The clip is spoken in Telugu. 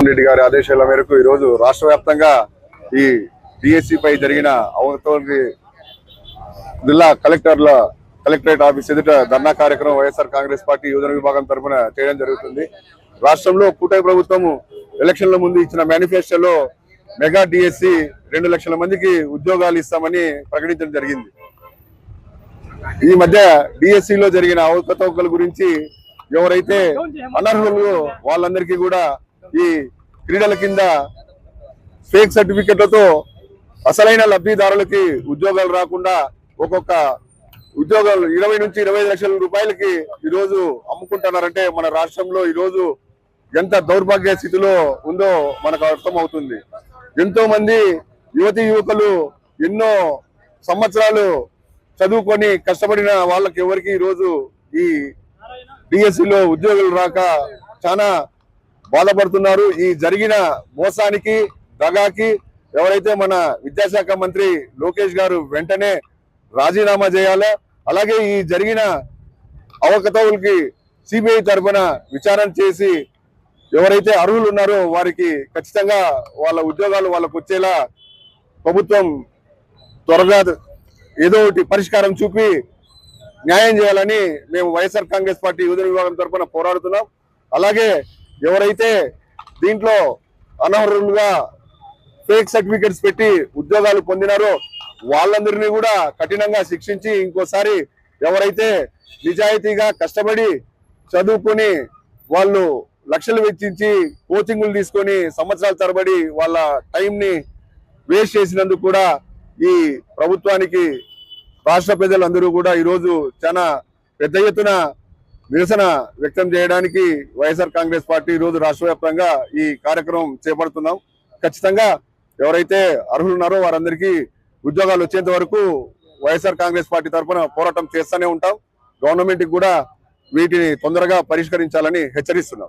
రెడ్డి గారి ఆదేశాల మేరకు ఈ రోజు రాష్ట్ర వ్యాప్తంగా ఈ డిఎస్సి పై జరిగిన అవకతవకలకి జిల్లా కలెక్టరేట్ ఆఫీస్ ఎదుట ధర్నా కార్యక్రమం వైఎస్ఆర్ కాంగ్రెస్ పార్టీ యువజన విభాగం తరఫున చేయడం జరుగుతుంది. రాష్ట్రంలో కూటమి ప్రభుత్వం ఎలక్షన్ల ముందు ఇచ్చిన మేనిఫెస్టోలో మెగా డిఎస్సి 2 లక్షల మందికి ఉద్యోగాలు ఇస్తామని ప్రకటించడం జరిగింది. ఈ మధ్య డిఎస్సిలో జరిగిన అవకతవకల గురించి ఎవరైతే అనర్హులు వాళ్ళందరికీ కూడా ఈ క్రీడల కింద ఫేక్ సర్టిఫికెట్లతో అసలైన లబ్ధిదారులకి ఉద్యోగాలు రాకుండా ఒక్కొక్క ఉద్యోగాలు 20 నుంచి 25 లక్షల రూపాయలకి ఈరోజు అమ్ముకుంటున్నారంటే మన రాష్ట్రంలో ఈరోజు ఎంత దౌర్భాగ్య స్థితిలో ఉందో మనకు అర్థమవుతుంది. ఎంతో మంది యువతీ యువకులు ఎన్నో సంవత్సరాలు చదువుకొని కష్టపడిన వాళ్ళకి ఎవరికి ఈరోజు ఈ డిఎస్సిలో ఉద్యోగులు రాక చాలా బాధపడుతున్నారు. ఈ జరిగిన మోసానికి దగాకి ఎవరైతే మన విద్యాశాఖ మంత్రి లోకేష్ గారు వెంటనే రాజీనామా చేయాలి. అలాగే ఈ జరిగిన అవకతవకలకి సిబిఐ తరఫున విచారణ చేసి ఎవరైతే అర్హులు ఉన్నారో వారికి ఖచ్చితంగా వాళ్ళ ఉద్యోగాలు వాళ్ళకు వచ్చేలా ప్రభుత్వం త్వరగా ఏదో ఒకటి పరిష్కారం చూపి న్యాయం చేయాలని మేము వైఎస్ఆర్ కాంగ్రెస్ పార్టీ యువజన విభాగం తరఫున పోరాడుతున్నాం. అలాగే ఎవరైతే దీంట్లో అనర్హులుగా ఫేక్ సర్టిఫికెట్స్ పెట్టి ఉద్యోగాలు పొందినారో వాళ్ళందరినీ కూడా కఠినంగా శిక్షించి ఇంకోసారి ఎవరైతే నిజాయితీగా కష్టపడి చదువుకొని వాళ్ళు లక్షలు వెచ్చించి కోచింగ్లు తీసుకొని సంవత్సరాల తరబడి వాళ్ళ టైంని వేస్ట్ చేసినందుకు కూడా ఈ ప్రభుత్వానికి రాష్ట్ర ప్రజలందరూ కూడా ఈరోజు చాలా పెద్ద ఎత్తున నిరసన వ్యక్తం చేయడానికి వైఎస్ఆర్ కాంగ్రెస్ పార్టీ ఈరోజు రాష్ట్ర వ్యాప్తంగా ఈ కార్యక్రమం చేపడుతున్నాం. ఖచ్చితంగా ఎవరైతే అర్హులు ఉన్నారో వారందరికీ ఉద్యోగాలు వచ్చేంత వరకు వైఎస్ఆర్ కాంగ్రెస్ పార్టీ తరఫున పోరాటం చేస్తూనే ఉంటాం. గవర్నమెంట్ కూడా వీటిని తొందరగా పరిష్కరించాలని హెచ్చరిస్తున్నాం.